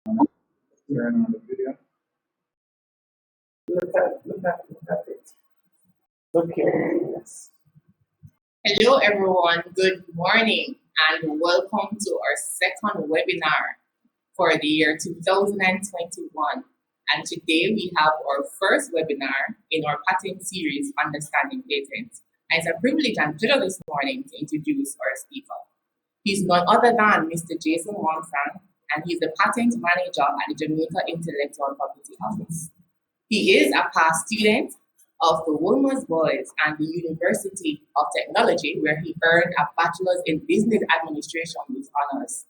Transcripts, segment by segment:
Turn on the video. Look at it. Look here. Yes. Hello everyone, good morning and welcome to our second webinar for the year 2021. And today we have our first webinar in our patent series, Understanding Patents. And it's a privilege and pleasure this morning to introduce our speaker. He's none other than Mr. Jason Wangsang, and he's the patent manager at the Jamaica Intellectual Property Office. He is a past student of the Wolmer's Boys and the University of Technology, where he earned a bachelor's in business administration with honors.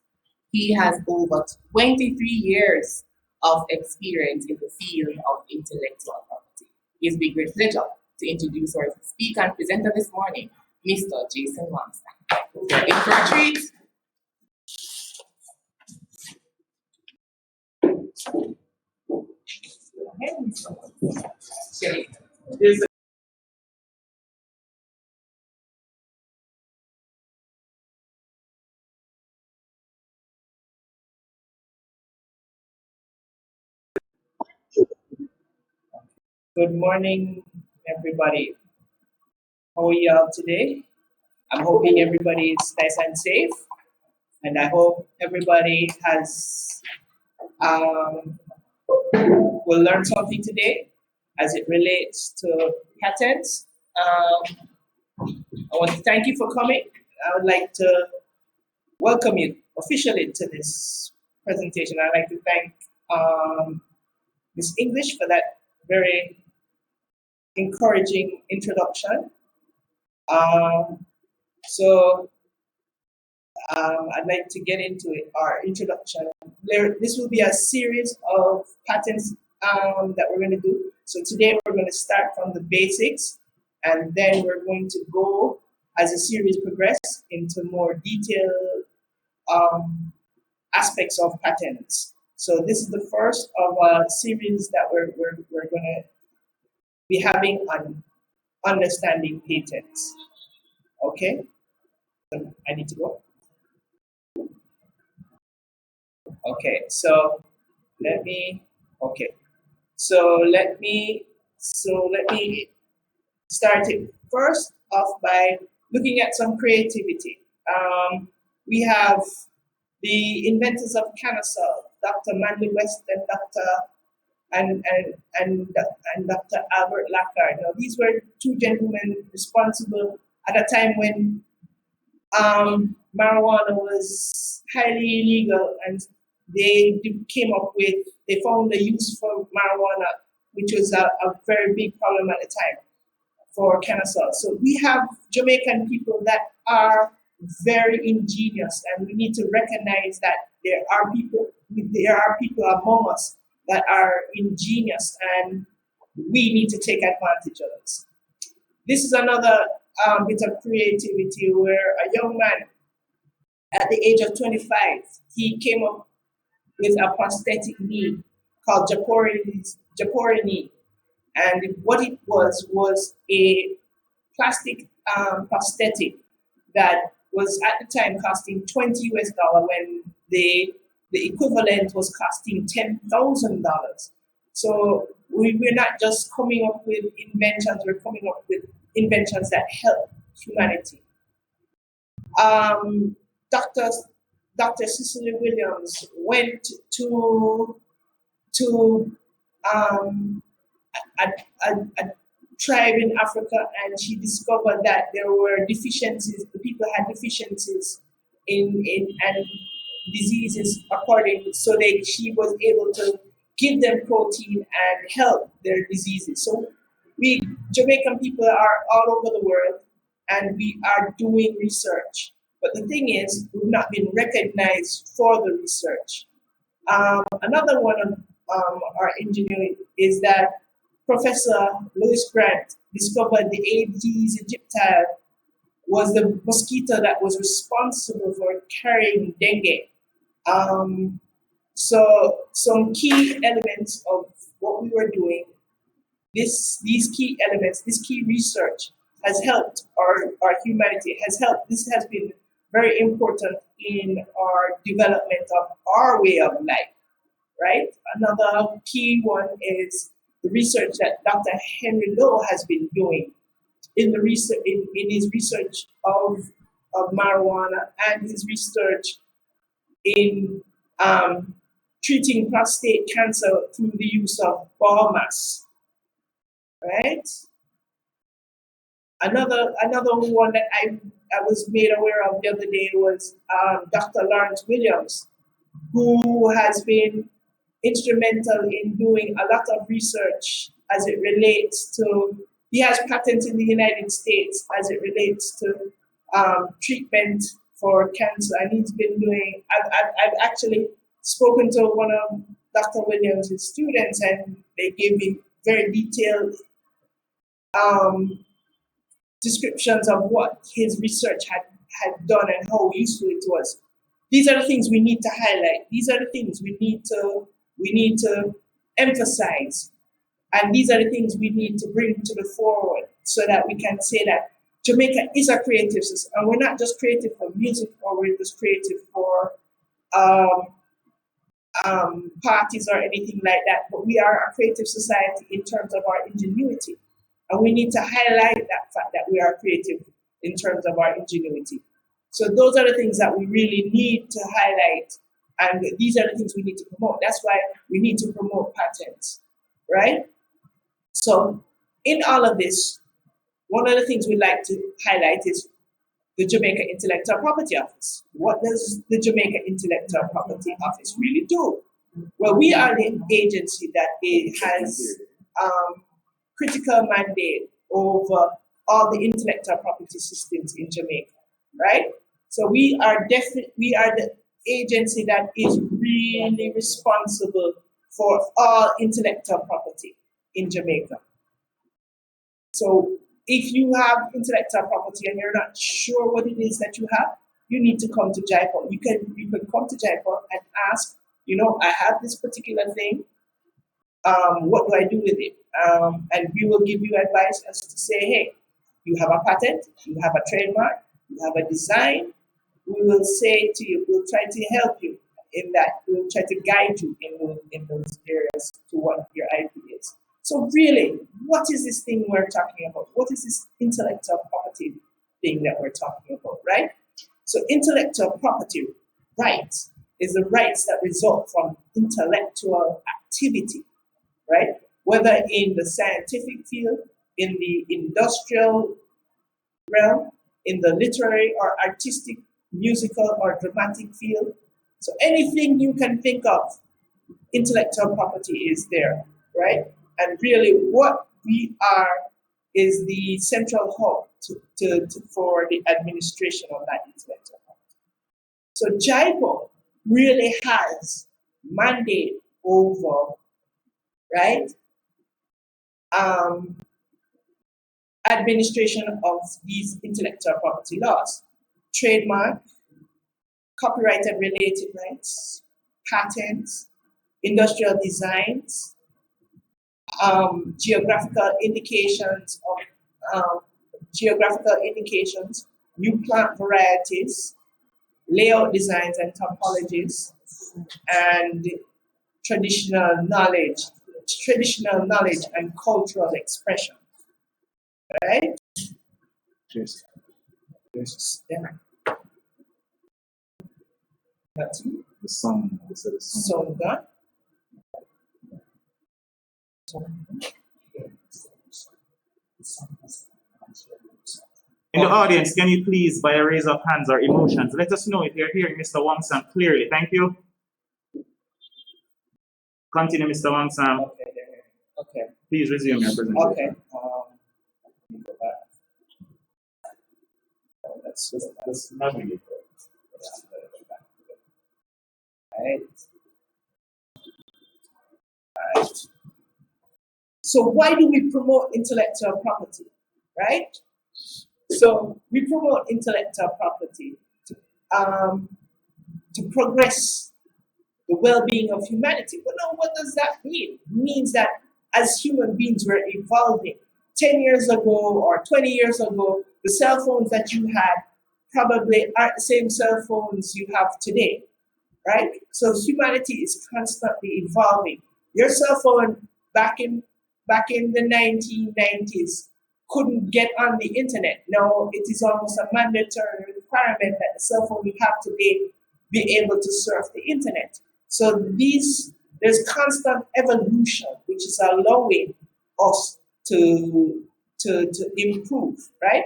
He has over 23 years of experience in the field of intellectual property. It's a great pleasure to introduce our speaker and presenter this morning, Mr. Jason Wangsang. You're in for a treat. Good morning, everybody. How are you all today? I'm hoping everybody is nice and safe, and I hope everybody has will learn something today as it relates to patents. I want to thank you for coming. I would like to welcome you officially to this presentation. I'd like to thank Ms. English for that very encouraging introduction. I'd like to get into it, our introduction. This will be a series of patents that we're going to do. So today we're going to start from the basics, and then we're going to go, as the series progresses, into more detailed aspects of patents. So this is the first of a series that we're going to be having on understanding patents. Okay, I need to go. Okay, so let me start it first off by looking at some creativity. We have the inventors of Canasol, Dr. Manley West and Dr. Albert Lackard. Now, these were two gentlemen responsible at a time when marijuana was highly illegal, and they found the use for marijuana, which was a very big problem at the time for Canasol. So we have Jamaican people that are very ingenious, and we need to recognize that there are people among us that are ingenious, and we need to take advantage of this. This is another bit of creativity where a young man at the age of 25, he came up with a prosthetic knee called Japori knee. And what it was a plastic prosthetic that was at the time costing $20 US when the equivalent was costing $10,000. So we're not just coming up with inventions, we're coming up with inventions that help humanity. Dr. Cicely Williams went to a tribe in Africa, and she discovered that there were deficiencies. The people had deficiencies in and diseases according. So she was able to give them protein and help their diseases. So we Jamaican people are all over the world, and we are doing research. But the thing is, we've not been recognized for the research. Another one of our ingenuity is that Professor Lewis Grant discovered the Aedes aegypti was the mosquito that was responsible for carrying dengue. So some key elements of what we were doing, these key elements, this key research has helped our humanity, this has been very important in our development of our way of life. right? Another key one is the research that Dr. Henry Lowe has been doing in the research in his research of marijuana and his research in treating prostate cancer through the use of ball mass, right? Another one that I was made aware of the other day was Dr. Lawrence Williams, who has been instrumental in doing a lot of research as it relates to, he has patents in the United States as it relates to treatment for cancer, and he's been doing, I've actually spoken to one of Dr. Williams' students, and they gave me very detailed descriptions of what his research had done and how useful it was. These are the things we need to highlight. These are the things we need to emphasize. And these are the things we need to bring to the forward so that we can say that Jamaica is a creative system. And we're not just creative for music, or we're just creative for parties or anything like that, but we are a creative society in terms of our ingenuity. And we need to highlight that fact that we are creative in terms of our ingenuity. So those are the things that we really need to highlight, and these are the things we need to promote. That's why we need to promote patents, right? So in all of this, one of the things we like to highlight is the Jamaica Intellectual Property Office. What does the Jamaica Intellectual Property Office really do? Well, we are the agency that has critical mandate over all the intellectual property systems in Jamaica, right? So we are the agency that is really responsible for all intellectual property in Jamaica. So if you have intellectual property and you're not sure what it is that you have, you need to come to JIPOP. You can come to JIPOP and ask, I have this particular thing. What do I do with it? And we will give you advice as to say, hey, you have a patent, you have a trademark, you have a design. We will say to you, we'll try to help you in that. We'll try to guide you in those areas to what your IP is. So really, what is this thing we're talking about? What is this intellectual property thing that we're talking about, right? So intellectual property rights is the rights that result from intellectual activity, right? Whether in the scientific field, in the industrial realm, in the literary or artistic, musical or dramatic field. So anything you can think of, intellectual property is there, right? And really what we are is the central hub for the administration of that intellectual property. So JIPOP really has mandate over, right, administration of these intellectual property laws, trademark, copyright and related rights, patents, industrial designs, geographical indications, new plant varieties, layout designs and topologies, and traditional knowledge and cultural expression. Right? Yes. Yes. Yeah. That's it. The song. So done. In the audience, can you please, by a raise of hands or emotions, let us know if you're hearing Mr. Wangsam clearly. Thank you. Continue, Mr. Wangsam. Okay, there. Okay. Please resume your presentation. Okay. Let me go back. Oh, that's navigate. Right. Right. So why do we promote intellectual property, right? So we promote intellectual property to progress the well-being of humanity. But now, what does that mean? It means that as human beings, we're evolving. 10 years ago or 20 years ago, the cell phones that you had probably aren't the same cell phones you have today. right? So humanity is constantly evolving. Your cell phone back in the 1990s couldn't get on the internet. Now it is almost a mandatory requirement that the cell phone you have today be able to surf the internet. So there's constant evolution, which is allowing us to improve, right?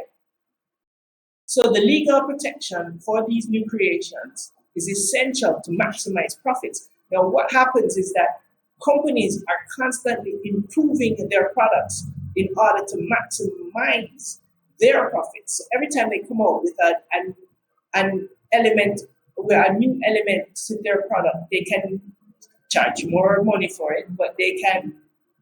So the legal protection for these new creations is essential to maximize profits. Now, what happens is that companies are constantly improving their products in order to maximize their profits. So every time they come out with an element, with a new element to their product, they can charge more money for it, but they can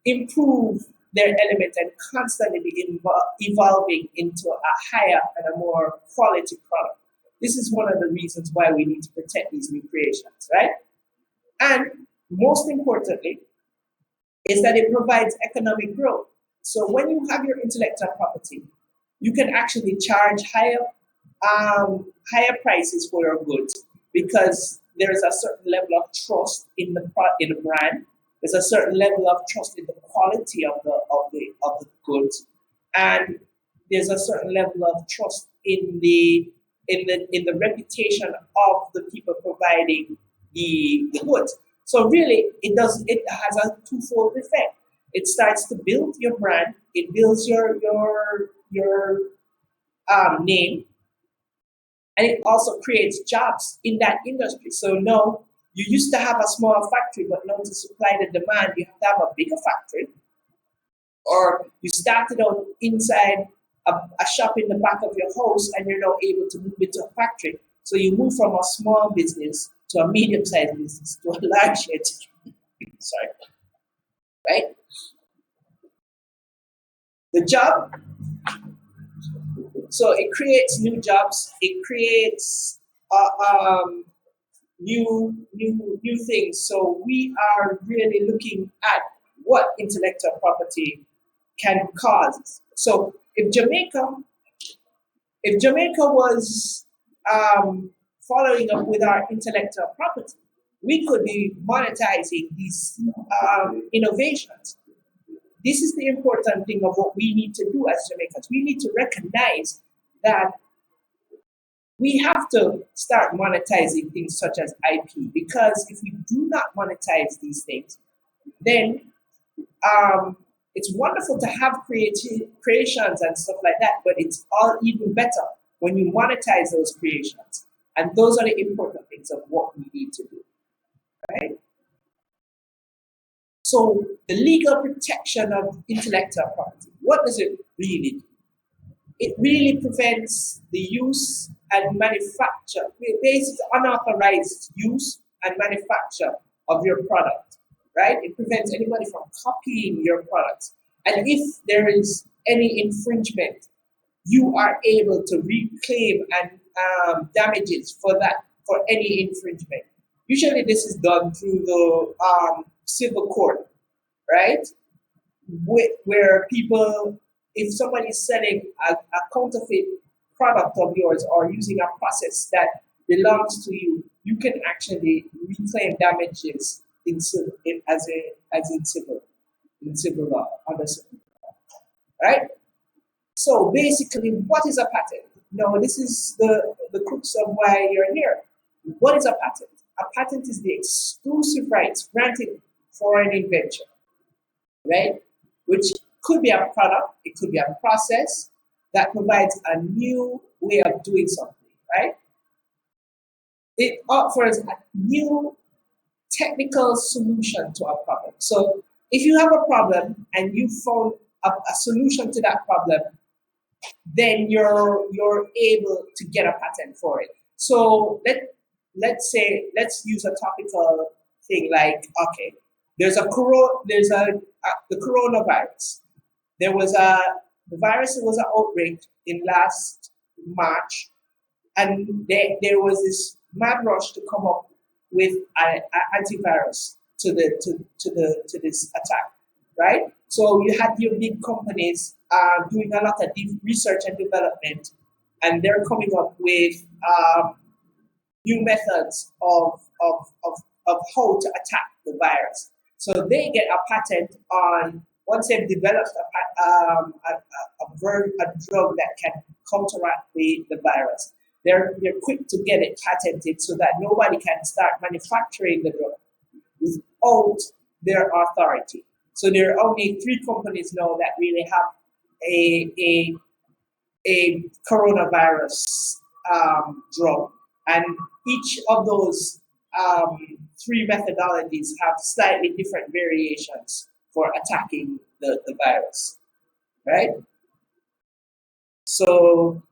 improve their element and constantly be evolving into a higher and a more quality product. This is one of the reasons why we need to protect these new creations, right? And most importantly, is that it provides economic growth. So when you have your intellectual property, you can actually charge higher prices for your goods because there is a certain level of trust in the brand. There's a certain level of trust in the quality of the goods, and there's a certain level of trust in the reputation of the people providing the goods. So really, it has a twofold effect. It starts to build your brand. It builds your name, and it also creates jobs in that industry. So now you used to have a small factory, but now to supply the demand, you have to have a bigger factory. Or you started out inside a shop in the back of your house, and you're now able to move into a factory. So you move from a small business to a medium-sized business to a large entity. Sorry, right? The job. So it creates new jobs. It creates new things. So we are really looking at what intellectual property can cause. So if Jamaica was following up with our intellectual property, we could be monetizing these innovations. This is the important thing of what we need to do as Jamaicans. We need to recognize that we have to start monetizing things such as IP, because if we do not monetize these things, then it's wonderful to have creations and stuff like that, but it's all even better when you monetize those creations. And those are the important things of what we need to do, right? So the legal protection of intellectual property, what does it really do? It really prevents the use and manufacture, basically unauthorized use and manufacture of your product, right? It prevents anybody from copying your products. And if there is any infringement, you are able to reclaim and damages for any infringement. Usually this is done through the civil court, right? Where people, if somebody is selling a counterfeit product of yours or using a process that belongs to you, you can actually reclaim damages in civil law, under civil law, right? So basically, what is a patent? No, this is the crux of why you're here. What is a patent? A patent is the exclusive rights granted for an invention, right? Which could be a product, it could be a process that provides a new way of doing something, right? It offers a new technical solution to a problem. So if you have a problem and you found a solution to that problem, then you're able to get a patent for it. So let's use a topical thing like, okay, there's the coronavirus. The virus was an outbreak in last March, and there was this mad rush to come up with an antivirus to this attack, right? So you had your big companies doing a lot of deep research and development, and they're coming up with new methods of of how to attack the virus. So they get a patent on, once they've developed a drug that can counteract the virus, they're quick to get it patented so that nobody can start manufacturing the drug without their authority. So there are only 3 companies now that really have a coronavirus drug, and each of those 3 methodologies have slightly different variations for attacking the virus, right? So,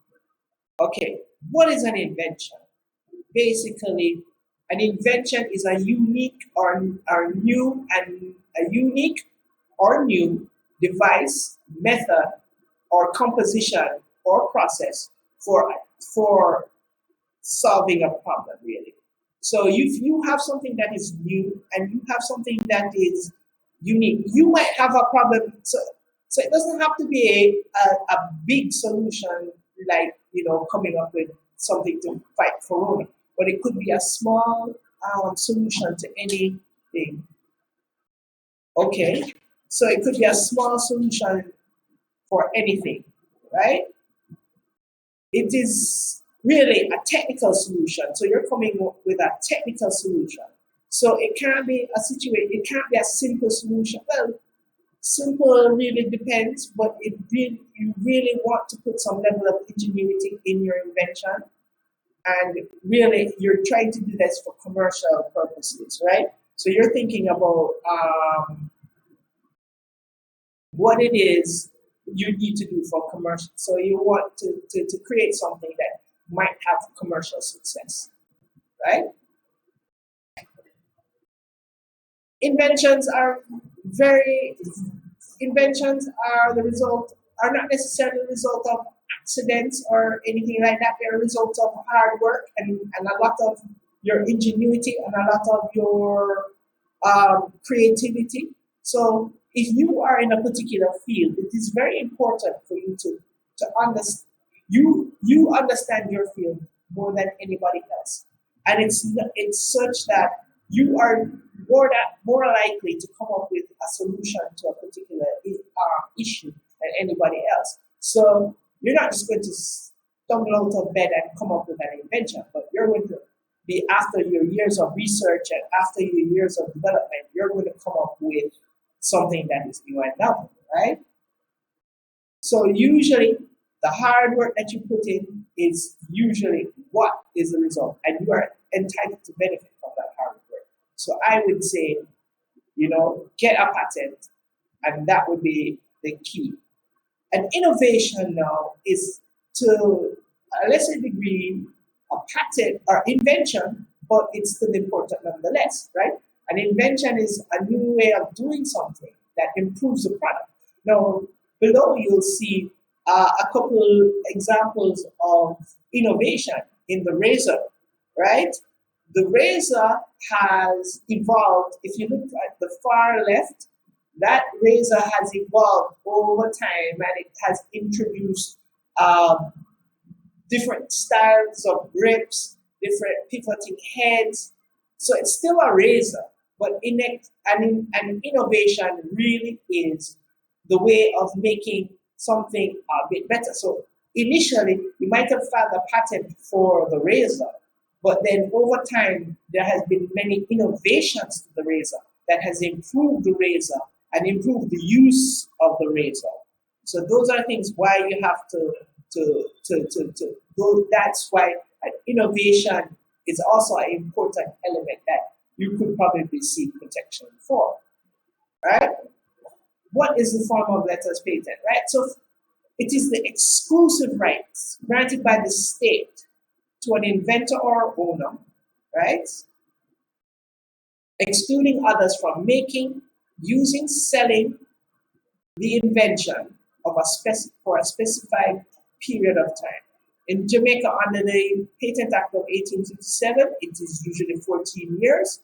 okay, what is an invention? Basically, an invention is a unique or new device, method, or composition or process for solving a problem, really. So if you have something that is new and you have something that is unique, you might have a problem. So it doesn't have to be a big solution like, coming up with something to fight corona, but it could be a small solution to anything. Okay, so it could be a small solution for anything, right? It is really a technical solution. So you're coming up with a technical solution. So it can't be a situation, it can't be a simple solution. Well, simple really depends, but you really want to put some level of ingenuity in your invention. And really, you're trying to do this for commercial purposes, right? So you're thinking about what it is you need to do for commercial. So you want to create something that might have commercial success, right? Inventions are not necessarily the result of accidents or anything like that. They're a result of hard work and a lot of your ingenuity and a lot of your creativity. So if you are in a particular field, it is very important for you to understand. You understand your field more than anybody else, and it's such that you are more likely to come up with a solution to a particular issue than anybody else. So you're not just going to stumble out of bed and come up with an invention, but you're going to be, after your years of research and after your years of development, you're going to come up with something that is new and novel, right? So usually the hard work that you put in is usually what is the result, and you are entitled to benefit from that hard work. So I would say, get a patent, and that would be the key. And innovation now is, to a lesser degree, a patent or invention, but it's still important nonetheless, right? An invention is a new way of doing something that improves the product. Now, below you'll see a couple examples of innovation in the razor, right? The razor has evolved. If you look at the far left, that razor has evolved over time, and it has introduced different styles of grips, different pivoting heads. So it's still a razor, but an innovation really is the way of making something a bit better. So initially, you might have filed a patent for the razor, but then over time, there has been many innovations to the razor that has improved the razor and improved the use of the razor. So those are things why you have to go. That's why innovation is also an important element that you could probably seek protection for, right? What is the form of letters patent, right? So it is the exclusive rights granted by the state to an inventor or owner, right? Excluding others from making, using, selling the invention of for a specified period of time. In Jamaica, under the Patent Act of 1857, it is usually 14 years,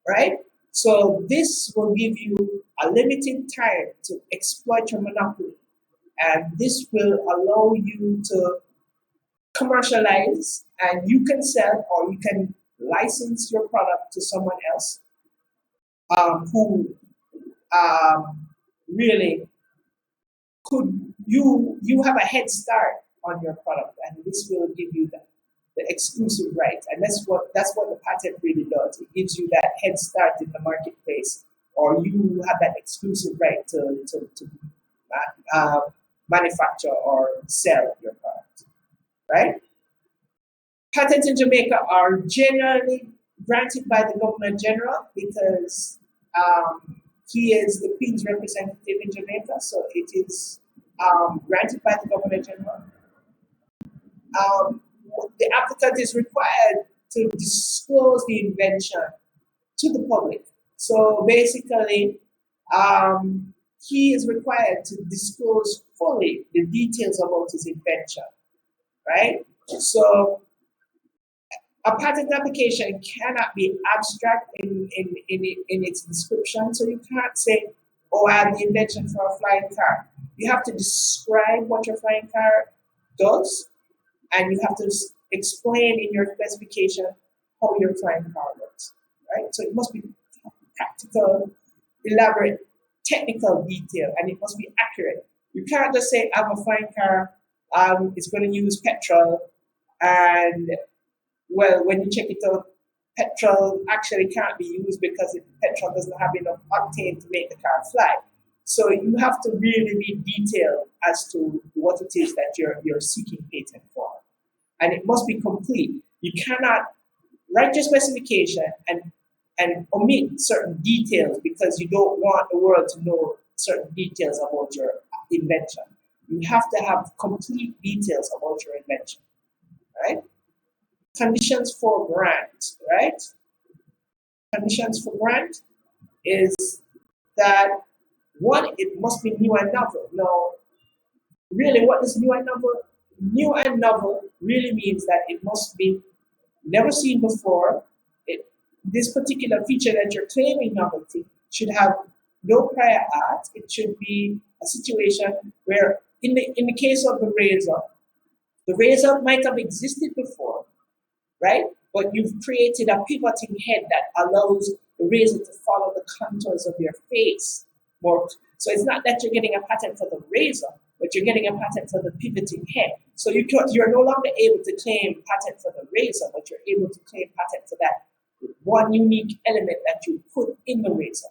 right? So this will give you a limited time to exploit your monopoly, and this will allow you to commercialize, and you can sell or you can license your product to someone else who really you have a head start on your product, and this will give you the exclusive right. And that's what the patent really does. It gives you that head start in the marketplace, or you have that exclusive right to manufacture or sell your product, right? Patents in Jamaica are generally granted by the Governor General because he is the Queen's representative in Jamaica, so it is granted by the Governor General. The applicant is required to disclose the invention to the public. So basically, he is required to disclose fully the details about his invention, right? So a patent application cannot be abstract in its description. So you can't say, oh, I have the invention for a flying car. You have to describe what your flying car does, and you have to explain in your specification how your flying car works, right? So it must be practical, elaborate, technical detail, and it must be accurate. You can't just say, I have a flying car, it's going to use petrol, and well, when you check it out, petrol actually can't be used because petrol doesn't have enough octane to make the car fly. So you have to really be detailed as to what it is that you're seeking patent for. And it must be complete. You cannot write your specification and omit certain details because you don't want the world to know certain details about your invention. You have to have complete details about your invention, right? Conditions for grant, right? Conditions for grant is that, one, it must be new and novel. Now, really, what is new and novel? New and novel really means that it must be never seen before. This particular feature that you're claiming novelty should have no prior art. It should be a situation where, in the case of the razor might have existed before, right? But you've created a pivoting head that allows the razor to follow the contours of your face more. So it's not that you're getting a patent for the razor, but you're getting a patent for the pivoting head. So you're no longer able to claim patent for the razor, but you're able to claim patent for that one unique element that you put in the razor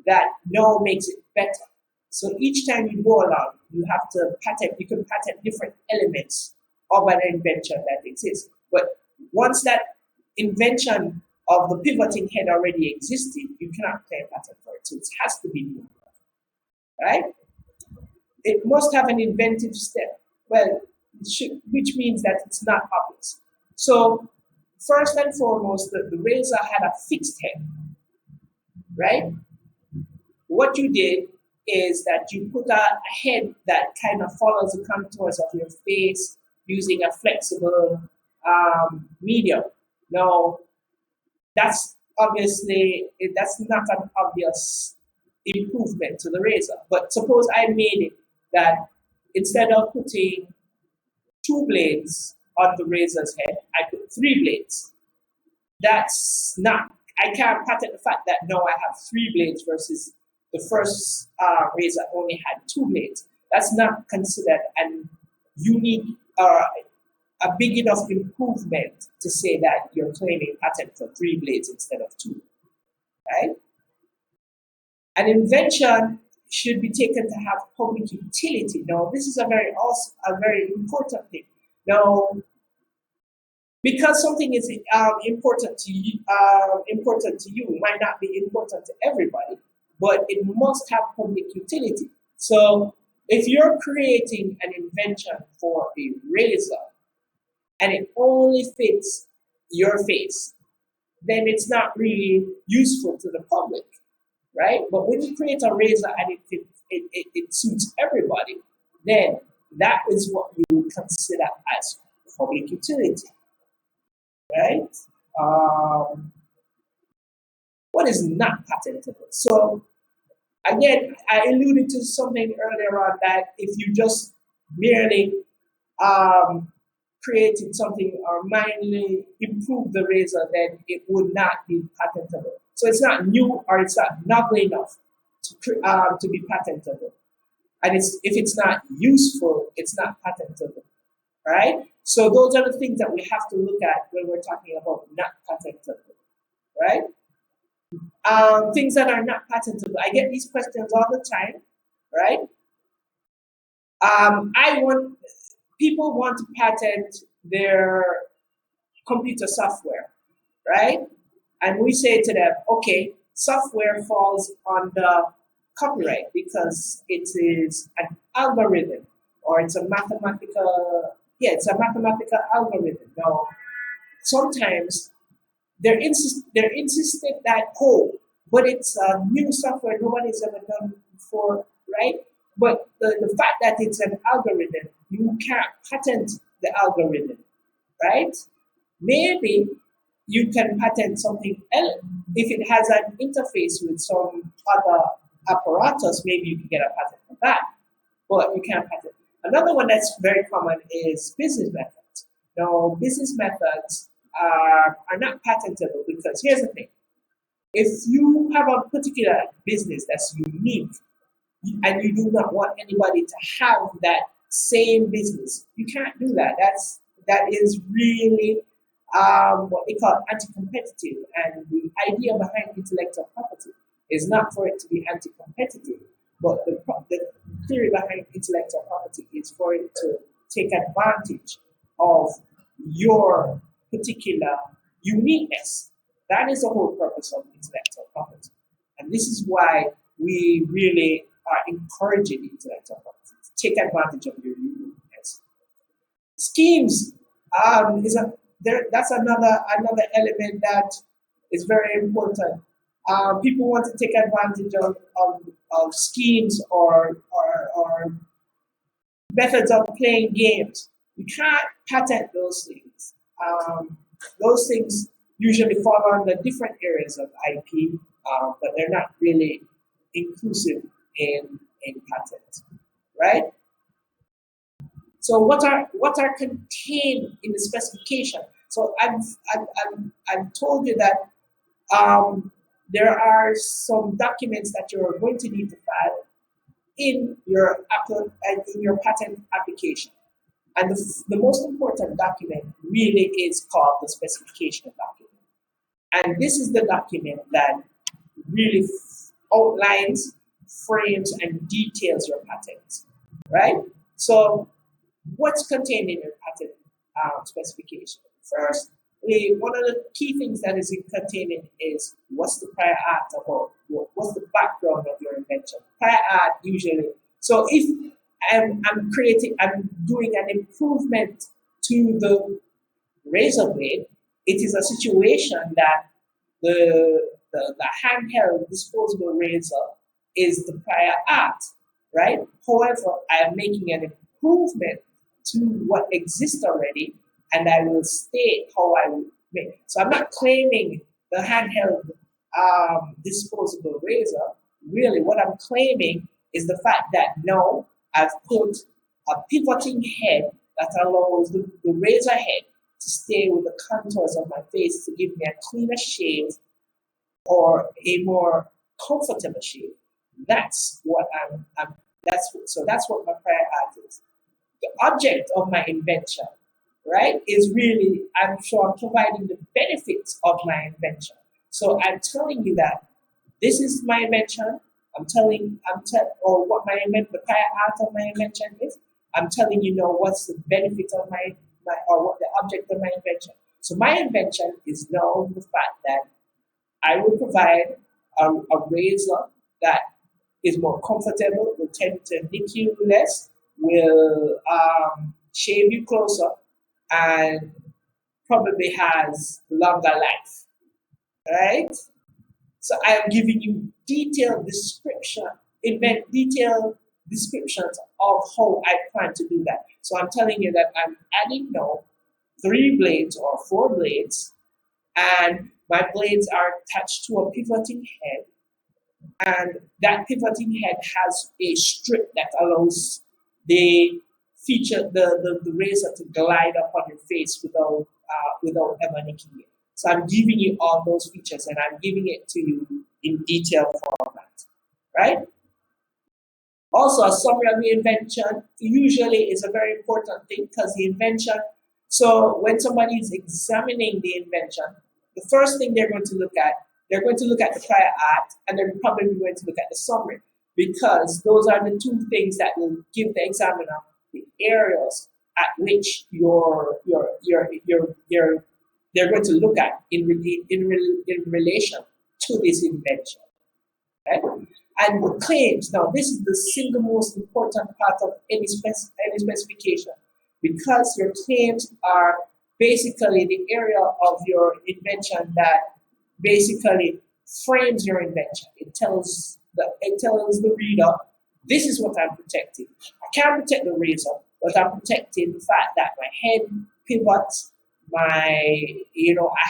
that now makes it better. So each time you go along, you can patent different elements of an invention that exists. But once that invention of the pivoting head already existed, you cannot claim patent for it. So it has to be new, right? It must have an inventive step. Well, which means that it's not obvious. So first and foremost, the razor had a fixed head, right? What you did is that you put a head that kind of follows the contours of your face using a flexible medium. Now, that's not an obvious improvement to the razor. But suppose I made it that instead of putting 2 blades on the razor's head, I put 3 blades. I can't patent the fact that now I have 3 blades versus the first razor only had 2 blades. That's not considered an unique or a big enough improvement to say that you're claiming patent for 3 blades instead of 2, right? An invention should be taken to have public utility. Now, this is a very important thing. Now, because something is important to you, might not be important to everybody, but it must have public utility. So, if you're creating an invention for a razor and it only fits your face, then it's not really useful to the public, right? But when you create a razor and it suits everybody, then that is what you would consider as public utility, right? What is not patentable? So again, I alluded to something earlier on that if you just merely created something or mildly improved the razor, then it would not be patentable. So it's not new or it's not novel enough to be patentable. And if it's not useful, it's not patentable, right? So those are the things that we have to look at when we're talking about not patentable, right? Things that are not patentable. I get these questions all the time, right? People want to patent their computer software, right? And we say to them, okay, software falls under copyright because it is an algorithm or it's a mathematical, it's a mathematical algorithm. Now, sometimes they're insistent that, oh, but it's a new software nobody's ever done before, right? But the fact that it's an algorithm, you can't patent the algorithm, right? Maybe you can patent something else. If it has an interface with some other apparatus, maybe you can get a patent for that, but you can't patent. Another one that's very common is business methods. Now, business methods are not patentable because here's the thing. If you have a particular business that's unique and you do not want anybody to have that same business, you can't do that. That is really what they call anti-competitive. And the idea behind intellectual property is not for it to be anti-competitive, but the theory behind intellectual property is for it to take advantage of your particular uniqueness. That is the whole purpose of intellectual property. And this is why we really are encouraging intellectual property to take advantage of your uniqueness. Schemes that's another element that is very important. People want to take advantage of schemes or methods of playing games. You can't patent those things. Those things usually fall under different areas of IP, but they're not really inclusive in patent, right? So what are contained in the specification? So I've told you that there are some documents that you're going to need to file in your patent application. And the most important document really is called the specification document. And this is the document that really outlines, frames, and details your patent, right? So what's contained in your patent specification? First, one of the key things that is contained in is what's the prior art about, what's the background of your invention. Prior art usually, so if I'm doing an improvement to the razor blade, it is a situation that the handheld disposable razor is the prior art, right? However, I am making an improvement to what exists already, and I will state how I will make. So I'm not claiming the handheld disposable razor. Really, what I'm claiming is the fact that now I've put a pivoting head that allows the razor head to stay with the contours of my face to give me a cleaner shave or a more comfortable shave. That's what that's what my prior art is. The object of my invention, right, is really, I'm providing the benefits of my invention. So I'm telling you that this is my invention. Or what the prior art of my invention is. I'm telling you now what's the benefit of my or what the object of my invention. So my invention is now the fact that I will provide a razor that is more comfortable, will tend to nick you less, will shave you closer, and probably has longer life, right? So I am giving you detailed descriptions of how I plan to do that. So I'm telling you that I'm adding now 3 blades or 4 blades, and my blades are attached to a pivoting head, and that pivoting head has a strip that allows the feature, the razor to glide up on your face without ever nicking it. So I'm giving you all those features and I'm giving it to you in detailed format, right? Also, a summary of the invention usually is a very important thing because the invention, so when somebody is examining the invention, the first thing they're going to look at the prior art and they're probably going to look at the summary because those are the two things that will give the examiner the areas at which they're going to look at in relation to this invention. Right? And the claims, now this is the single most important part of any specification because your claims are basically the area of your invention that basically frames your invention. It tells the reader, this is what I'm protecting. I can't protect the razor, but I'm protecting the fact that my head pivots, I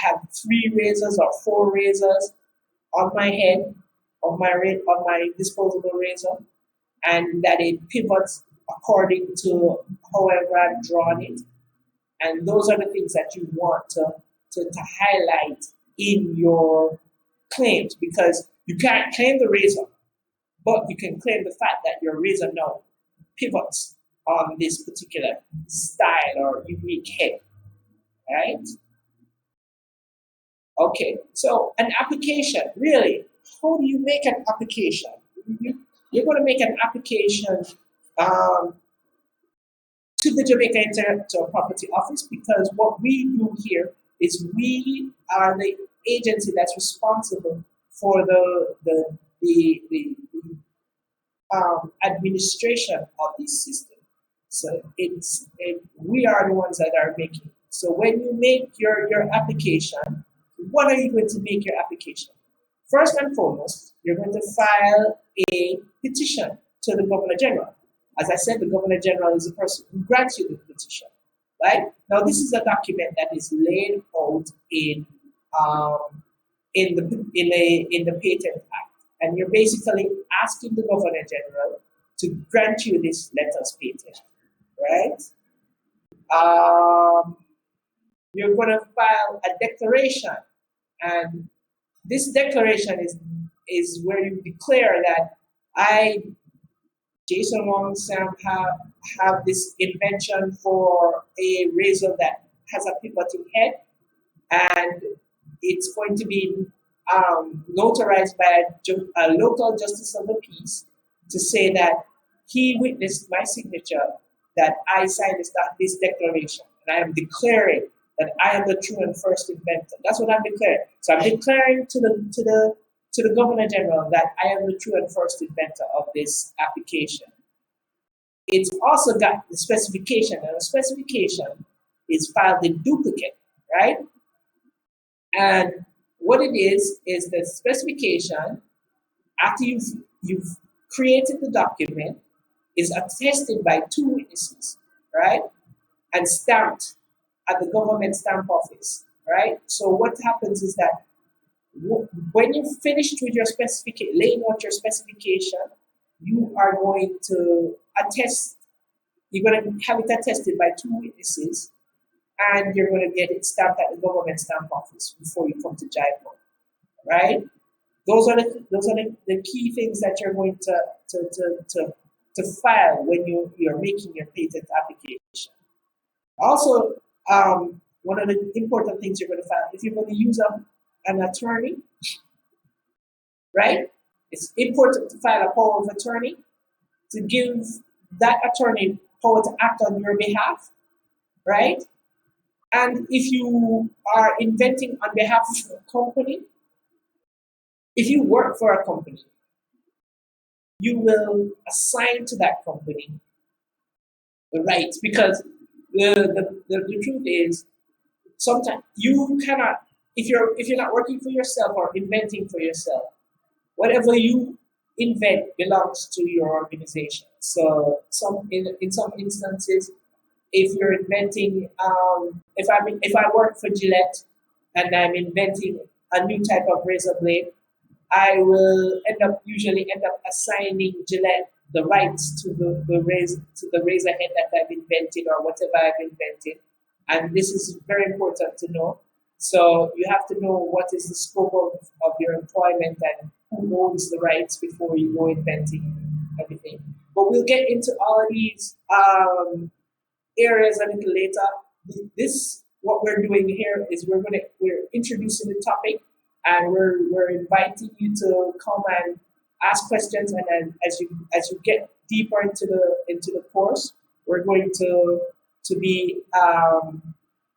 have 3 razors or 4 razors on my head of my disposable razor, and that it pivots according to however I've drawn it. And those are the things that you want to highlight in your claims because you can't claim the razor, but you can claim the fact that your razor now pivots on this particular style or unique head, right? Okay, so an application, really, how do you make an application? You're going to make an application to the Jamaica Intellectual Property Office because what we do here is we are the agency that's responsible for the administration of this system. So we are the ones that are making it. So when you make your application, what are you going to make your application? First and foremost, you're going to file a petition to the Governor General. As I said, the Governor General is the person who grants you the petition, right? Now, this is a document that is laid out in the Patent Act, and you're basically asking the Governor General to grant you this letters patent, right? You're going to file a declaration, and this declaration is where you declare that I, Jason Wong Sam, have this invention for a razor that has a pivoting head, and it's going to be notarized by a local justice of the peace to say that he witnessed my signature, that I signed this declaration, and I am declaring that I am the true and first inventor. That's what I'm declaring. So I'm declaring to the Governor General that I am the true and first inventor of this application. It's also got the specification, and the specification is filed in duplicate, right? And what it is the specification, after you've created the document, is attested by 2 witnesses, right? And stamped at the government stamp office, right? So what happens is that when you're finished with your specification, laying out your specification, you are going to attest, you're going to have it attested by 2 witnesses, and you're going to get it stamped at the government stamp office before you come to JIPOP, right? Those are the key things that you're going to file when you're making your patent application. Also, one of the important things you're going to file, if you're going to use an attorney, right? It's important to file a power of attorney to give that attorney power to act on your behalf, right? And if you are inventing on behalf of a company, if you work for a company, you will assign to that company the rights, because the truth is, sometimes you cannot, if you're not working for yourself or inventing for yourself, whatever you invent belongs to your organization. So in some instances, if you're inventing, if I work for Gillette and I'm inventing a new type of razor blade, I will usually end up assigning Gillette the rights to the razor head that I've invented or whatever I've invented. And this is very important to know. So you have to know what is the scope of your employment and who owns the rights before you go inventing everything. But we'll get into all of these areas a little later. This, what we're doing here is we're introducing the topic, and we're inviting you to come and ask questions, and then as you get deeper into the course, we're going to be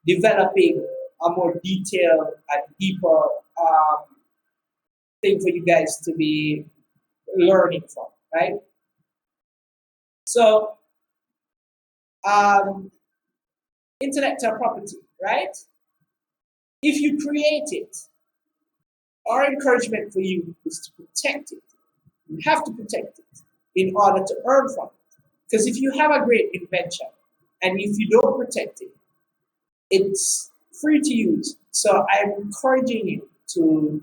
developing a more detailed and deeper thing for you guys to be learning from, right? So, intellectual property, right? If you create it, our encouragement for you is to protect it. You have to protect it in order to earn from it. Because if you have a great invention and if you don't protect it, it's free to use. So I'm encouraging you to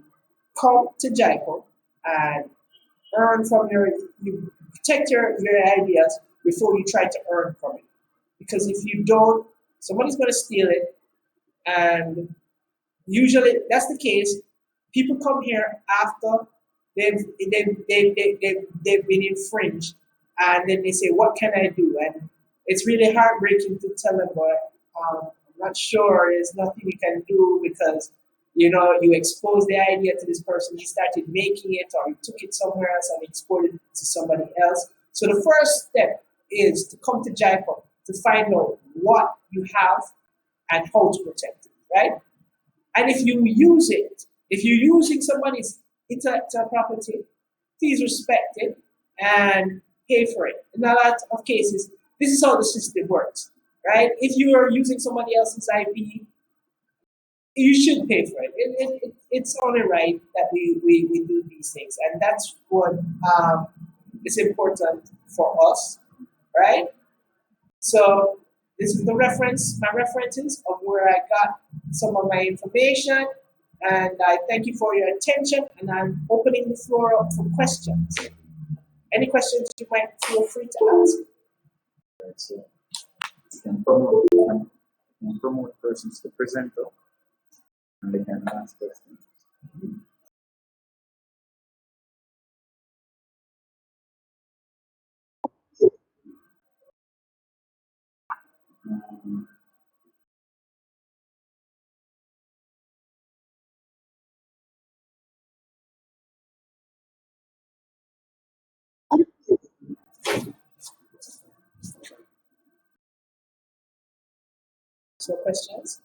come to JIPOP and earn from you protect your ideas before you try to earn from it. Because if you don't, somebody's going to steal it, and usually that's the case. People come here after they've been infringed, and then they say, "What can I do?" And it's really heartbreaking to tell them, "But I'm not sure. There's nothing you can do because you exposed the idea to this person. He started making it, or he took it somewhere else and exported it to somebody else." So the first step is to come to JIPOP to find out what you have and how to protect it, right? And if you use it, if you're using somebody's intellectual property, please respect it and pay for it. In a lot of cases, this is how the system works, right? If you are using somebody else's IP, you should pay for it. It's only right that we do these things, and that's what is important for us, right? So this is my references of where I got some of my information, and I thank you for your attention, and I'm opening the floor up for questions. Any questions you might feel free to ask. So you can promote persons to presenter, and they can ask questions. So questions?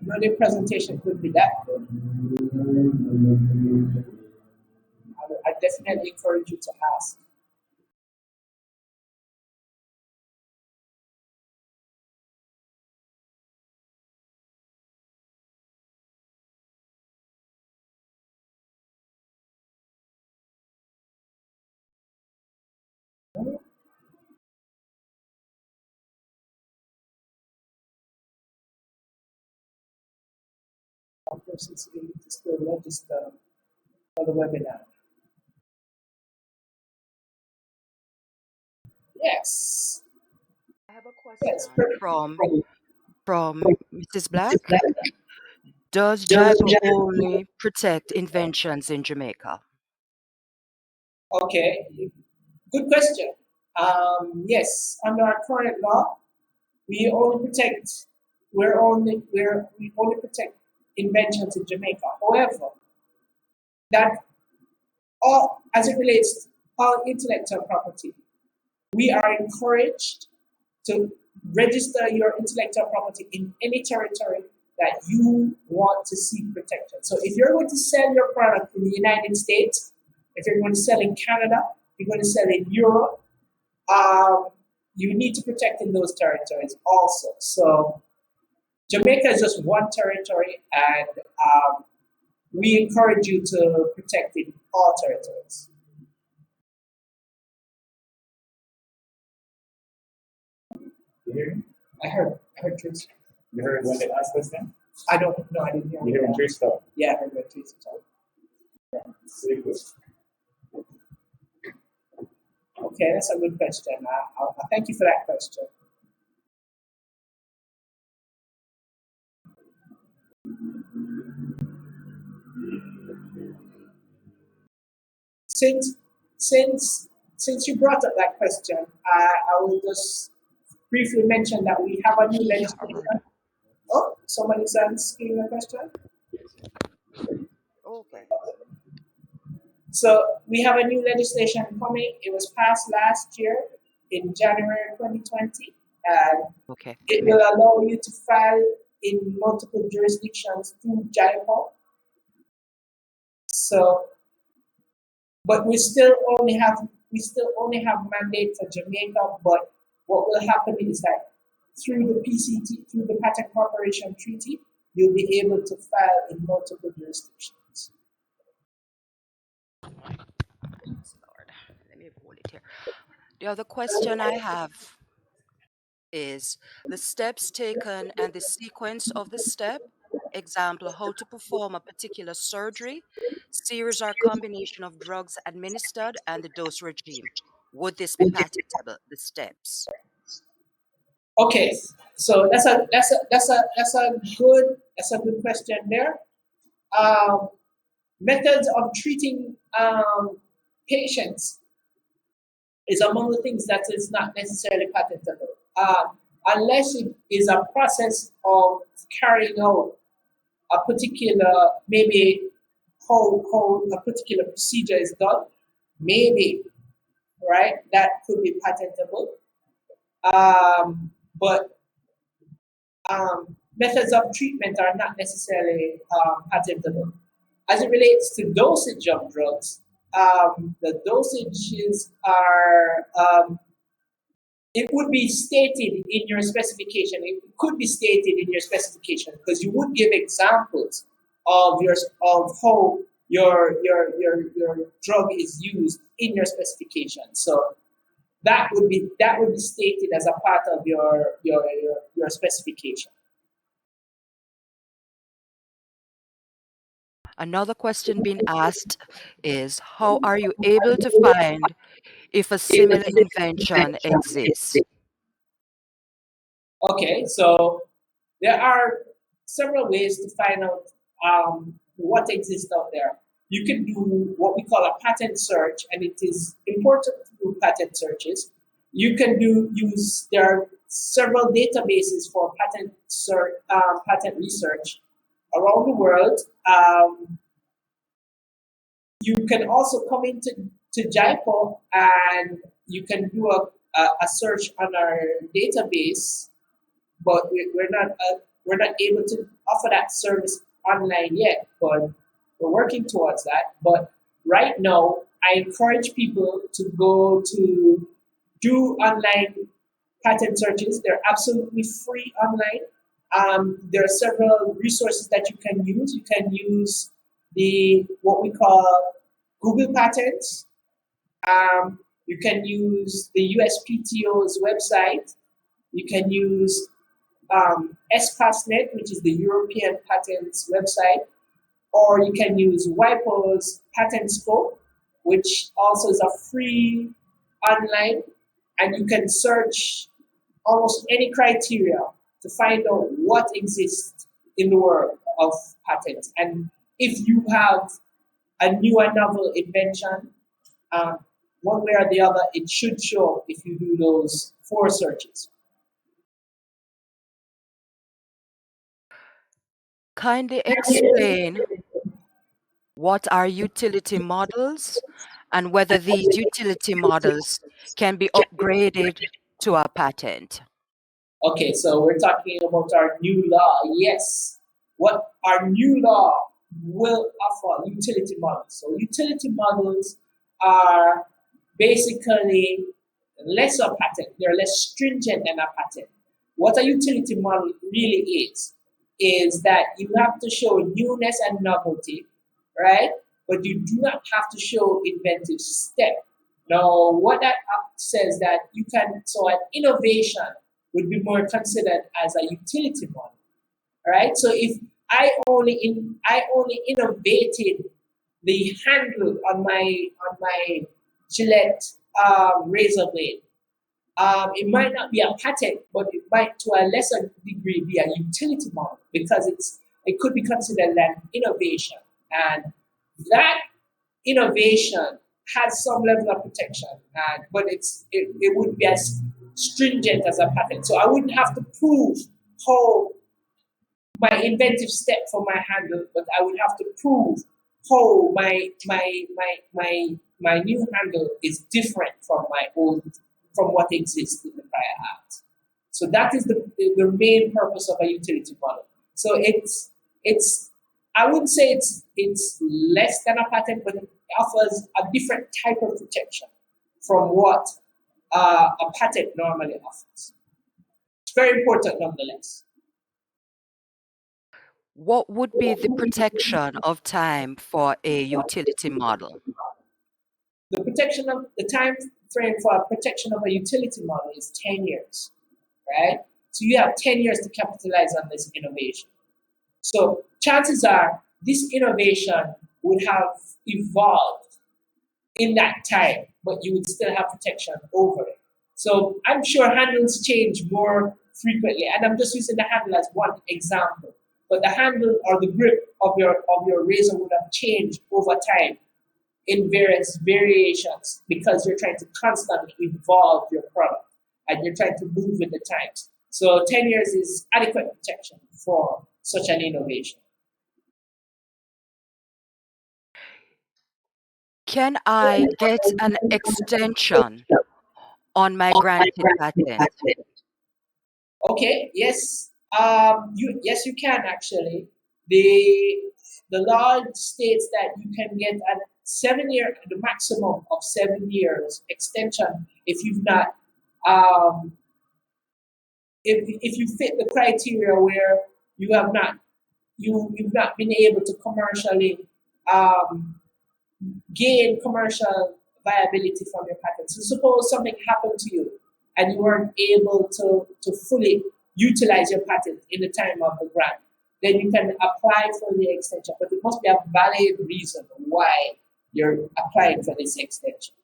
The presentation could be that good. I definitely encourage you to ask. Persons who need to still register for the webinar. Yes. I have a Yes. question from Mrs. Black. Does JIPOP only protect inventions in Jamaica? Okay. Good question. Yes, under our current law, we only protect we only protect inventions in Jamaica. However, that all as it relates to all intellectual property, we are encouraged to register your intellectual property in any territory that you want to seek protection. So if you're going to sell your product in the United States, if you're going to sell in Canada, if you're going to sell in Europe, you need to protect in those territories also. So Jamaica is just one territory, and we encourage you to protect in all territories. You hear me? I heard Tracy. You heard when they asked question? I don't know, I didn't hear. You heard Tracy talk? Yeah, I heard what Tracy talk. Very good. Okay, that's a good question. I thank you for that question. Since since you brought up that question, I will just briefly mention that we have a new PR. legislation. Oh, somebody's asking a question. Okay. So we have a new legislation coming. It was passed last year in January 2020, and Okay. it will allow you to file in multiple jurisdictions through JIPOP. So, but we still only have mandate for Jamaica. But what will happen is that through the PCT, through the Patent Corporation Treaty, you'll be able to file in multiple jurisdictions. Lord, let me hold it here. The other question I have is the steps taken and the sequence of the step. Example, how to perform a particular surgery, series or combination of drugs administered, and the dose regime. Would this be patentable? The steps. Okay, so that's a good question there. Um, Methods of treating patients is among the things that is not necessarily patentable, unless it is a process of carrying out a particular, maybe how a particular procedure is done, maybe, right? That could be patentable. But methods of treatment are not necessarily patentable. As it relates to dosage of drugs, the dosages are, it would be stated in your specification. It could be stated in your specification because you would give examples of how your drug is used in your specification. So that would be stated as a part of your specification. Another question being asked is how are you able to find if a similar invention exists? Okay, so there are several ways to find out what exists out there. You can do what we call a patent search, and it is important to do patent searches. You can there are several databases for patent research around the world. You can also come into JIPO and you can do a search on our database, but we're not able to offer that service online yet, but we're working towards that. But right now, I encourage people to go to do online patent searches. They're absolutely free online. There are several resources that you can use. You can use what we call Google Patents. You can use the USPTO's website. You can use SPASnet, which is the European Patents website, or you can use WIPO's Patent Scope, which also is a free online, and you can search almost any criteria to find out what exists in the world of patents. And if you have a new and novel invention, one way or the other, it should show if you do those 4 searches. Kindly explain what are utility models and whether these utility models can be upgraded to a patent. Okay, so we're talking about our new law. Yes, what our new law will offer utility models. So utility models are basically less a patent. They're less stringent than a patent. What a utility model really is that you have to show newness and novelty, right? But you do not have to show inventive step. Now, what that says that you can, so an innovation would be more considered as a utility model, right? So if I only innovated the handle on my Gillette razor blade. It might not be a patent, but it might, to a lesser degree, be a utility model because it could be considered an innovation, and that innovation has some level of protection, but it wouldn't be as stringent as a patent. So I wouldn't have to prove how my inventive step for my handle, but I would have to prove how my new handle is different from my old, from what exists in the prior art. So that is the main purpose of a utility model. So it's I wouldn't say it's less than a patent, but it offers a different type of protection from what a patent normally offers. It's very important nonetheless. What would be the protection of time for a utility model? The protection of the time frame for protection of a utility model is 10 years, right? So you have 10 years to capitalize on this innovation. So chances are this innovation would have evolved in that time, but you would still have protection over it. So I'm sure handles change more frequently, and I'm just using the handle as one example. But the handle or the grip of your razor would have changed over time in various variations because you're trying to constantly evolve your product and you're trying to move with the times. So 10 years is adequate protection for such an innovation. Can I get an extension on my granted patent? Okay, yes, you can actually. The law states that you can get a 7 year, the maximum of 7 years extension if you've not, if you fit the criteria where you have not, you've not been able to commercially um, gain commercial viability from your patent. So suppose something happened to you and you weren't able to fully utilize your patent in the time of the grant, then you can apply for the extension, but it must be a valid reason why you're applying for this extension.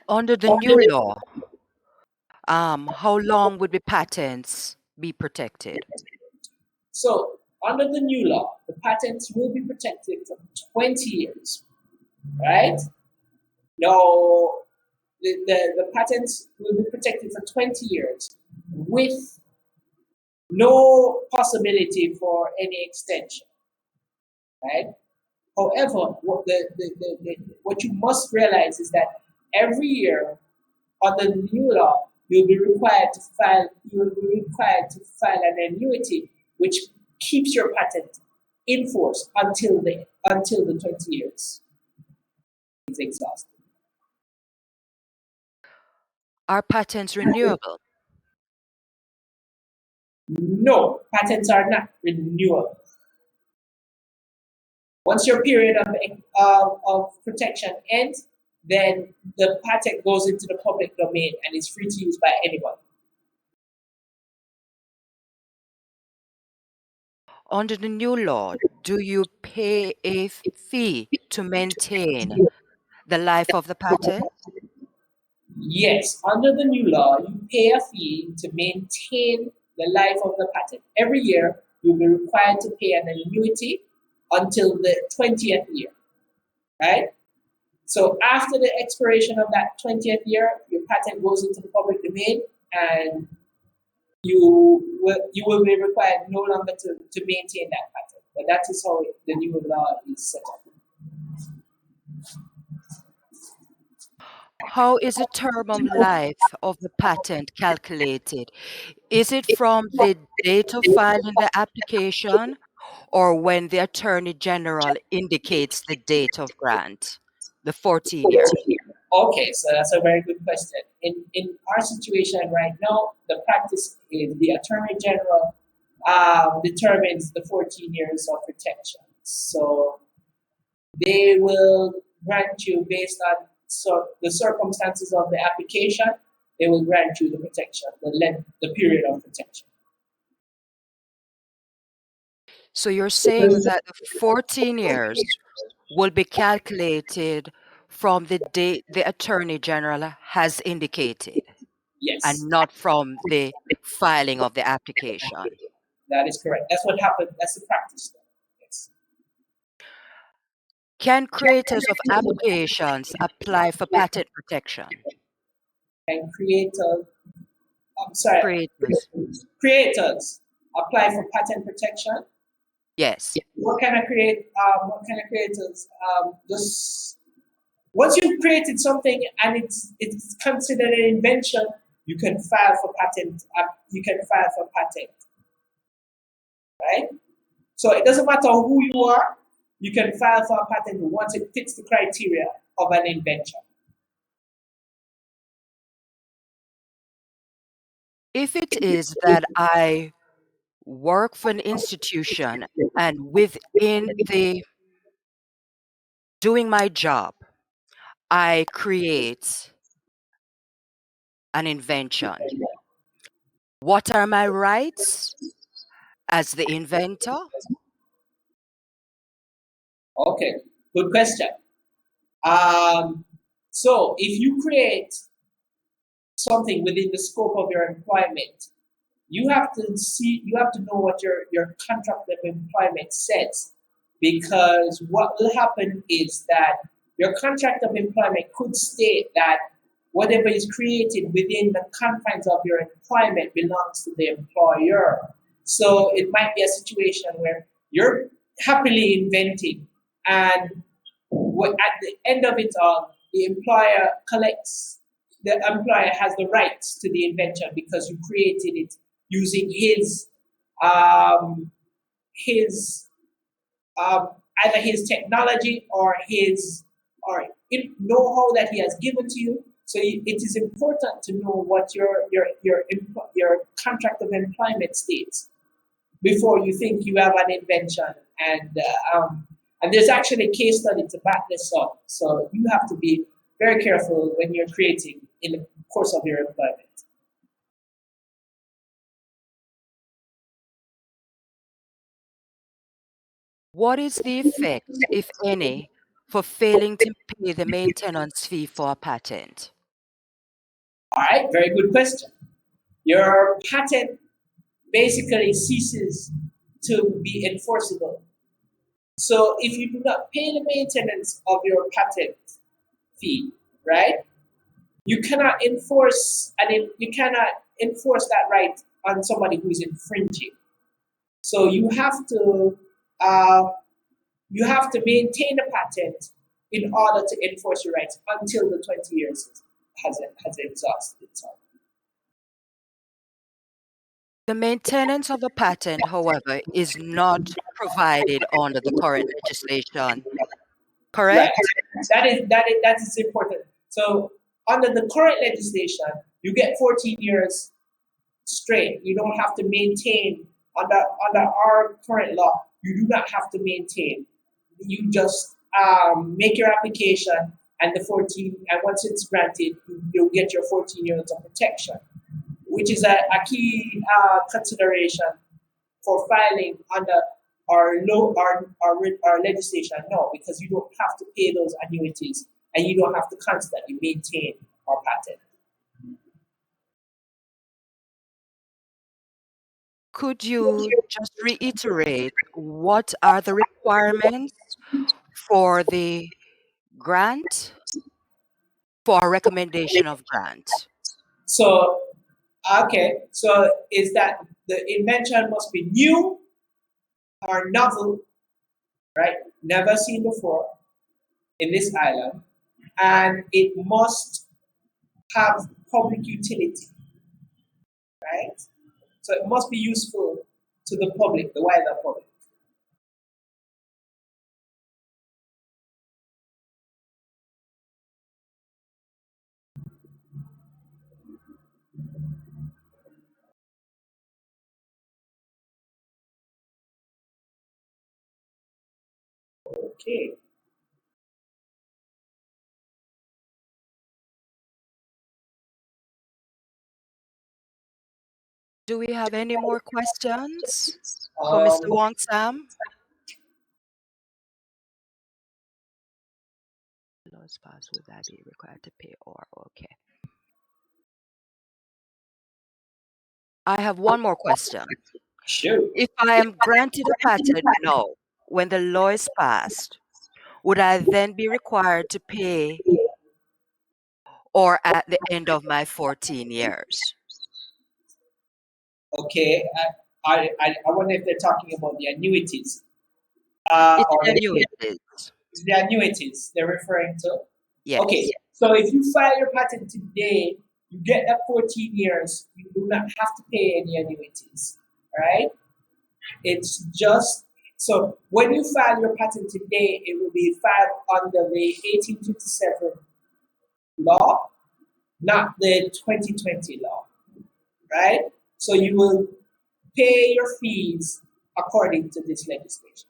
Under the new law, how long would the patents be protected? So under the new law, the patents will be protected for 20 years, right? Now, the patents will be protected for 20 years with no possibility for any extension, right? However, what you must realize is that every year under the new law, you'll be required to file an annuity which keeps your patent in force until the 20 years is exhausted. Are patents renewable? No, patents are not renewable. Once your period of protection ends, then the patent goes into the public domain and is free to use by anyone. Under the new law, do you pay a fee to maintain the life of the patent? Yes, under the new law, you pay a fee to maintain the life of the patent. Every year, you'll be required to pay an annuity until the 20th year, right? So after the expiration of that 20th year, your patent goes into the public domain and you will be required no longer to maintain that patent. But that is how the new law is set up. How is the term of life of the patent calculated? Is it from the date of filing the application or when the Attorney General indicates the date of grant, the 14 years? Okay, so that's a very good question. In our situation right now, the practice is the Attorney General determines the 14 years of protection. So they will grant you based on the circumstances of the application. They will grant you the protection, the period of protection. So you're saying that the 14 years will be calculated from the date the Attorney General has indicated, and Yes, not from the filing of the application. that is correct. That's what happened. That's the practice. Yes. Can creators of applications apply for patent protection? And creators, I'm sorry, Creators, creators apply for patent protection. yes. What kind of creators? Just once you've created something and it's considered an invention, you can file for patent. You can file for patent, right? So it doesn't matter who you are. You can file for a patent once it fits the criteria of an invention. If it is that I work for an institution and within the doing my job, I create an invention. What are my rights as the inventor? Okay, good question. So if you create something within the scope of your employment, you have to know what your contract of employment says. Because what will happen is that your contract of employment could state that whatever is created within the confines of your employment belongs to the employer. So it might be a situation where you're happily inventing, and at the end of it all, the employer has the rights to the invention because you created it using um, his either his technology or his or know-how that he has given to you. So it is important to know what your contract of employment states before you think you have an invention. And there's actually a case study to back this up. So you have to be very careful when you're creating in the course of your employment. What is the effect, if any, for failing to pay the maintenance fee for a patent? All right, very good question. Your patent basically ceases to be enforceable. So if you do not pay the maintenance of your patent fee, right, you cannot enforce that right on somebody who is infringing. So uh, you have to maintain the patent in order to enforce your rights until the 20 years has exhausted itself. The maintenance of a patent, however, is not provided under the current legislation, Right. correct? That is important. So under the current legislation, you get 14 years straight. You don't have to maintain under our current law. You do not have to maintain. You just make your application, and once it's granted, you'll get your 14 years of protection, which is a key consideration for filing under our legislation. No, because you don't have to pay those annuities, and you don't have to constantly maintain our patent. Could you just reiterate what are the requirements for the grant, for a recommendation of grant? So, okay, so is that the invention must be new or novel, right? Never seen before in this island, and it must have public utility, right? So it must be useful to the public, the wider public. Okay. Do we have any more questions for Mr. Um, Wong Sam? law is passed, would I be required to pay or okay? I have one more question. Shoot. If I am granted a patent now, when the law is passed, would I then be required to pay or at the end of my 14 years? Okay. I wonder if they're talking about the annuities. It's Or the annuities. the annuities they're referring to. Okay. Yes. So if you file your patent today, you get that 14 years. You do not have to pay any annuities. Right? It's just so when you file your patent today, it will be filed under the 1857 law, not the 2020 law, right? So you will pay your fees according to this legislation.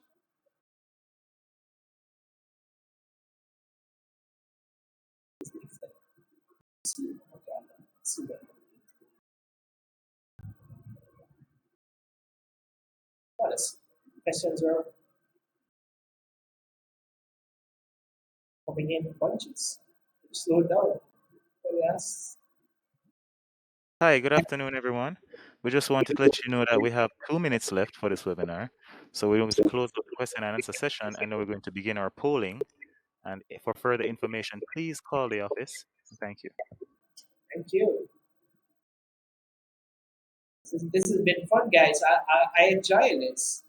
What else? Questions are coming in bunches. Slow down. Yes. Hi, good afternoon, everyone. We just wanted to let you know that we have 2 minutes left for this webinar. So we're going to close up the question and answer session, and then we're going to begin our polling. And for further information, please call the office. Thank you. Thank you. This has been fun, guys. I enjoy this.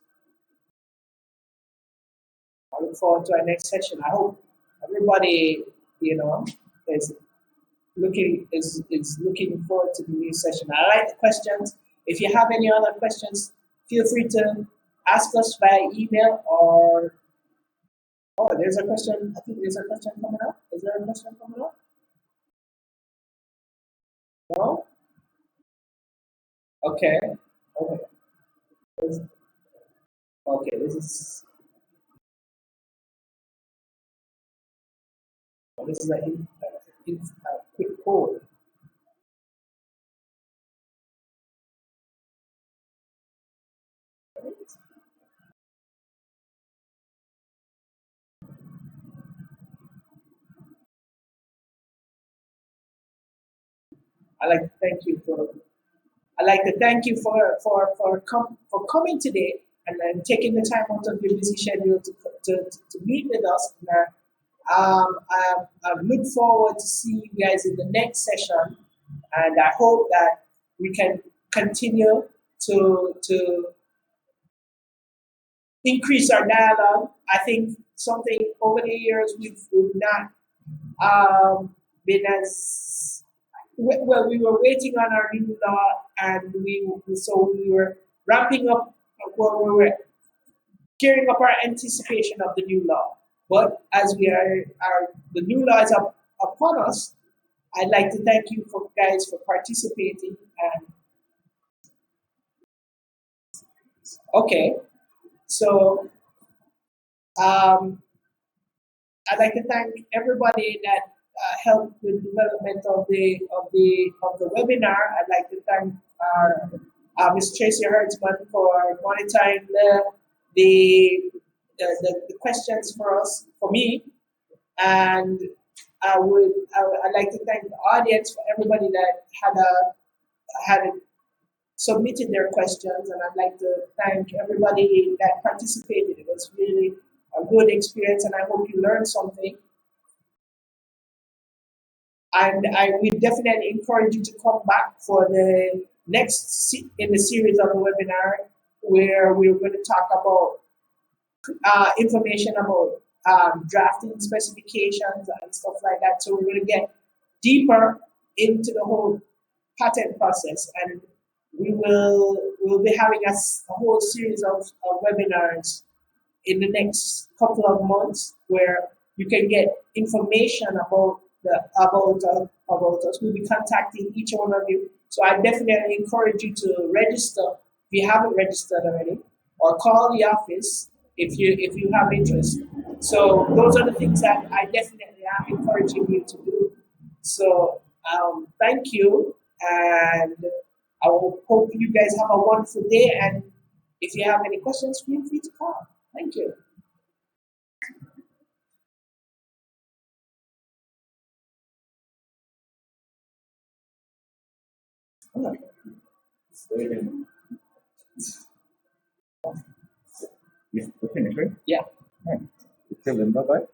I look forward to our next session. I hope everybody, is looking forward to the new session. I like the questions. If you have any other questions, feel free to ask us via email or there's a question. I think there's a question coming up. Is there a question coming up? No? Okay. Okay. Okay, this is a quick poll. I'd like to thank you for coming today and then taking the time out of your busy schedule to meet with us. And, I look forward to seeing you guys in the next session, and I hope that we can continue to increase our dialogue. I think something over the years we've not been as well. We were waiting on our new law, and we were wrapping up where we were gearing up our anticipation of the new law. But as the new law is upon us, I'd like to thank you guys for participating. And okay, so I'd like to thank everybody that helped the development of the webinar. I'd like to thank Ms. Tracy Hertzman for monitoring the questions for me, and I'd like to thank the audience for everybody that had submitted their questions, and I'd like to thank everybody that participated. It was really a good experience, and I hope you learned something. And I will definitely encourage you to come back for the next in the series of the webinar, where we're going to talk about information about drafting specifications and stuff like that. So we're going to get deeper into the whole patent process, and we'll be having a whole series of webinars in the next couple of months where you can get information about us. We'll be contacting each one of you. So I definitely encourage you to register if you haven't registered already, or call the office if you have interest. So those are the things that I definitely am encouraging you to do. So thank you, and I will hope you guys have a wonderful day. And if you have any questions, feel free to call. Thank you. Ah, so you can, yeah, we're finished, right? Yeah. Right. Tell them bye bye.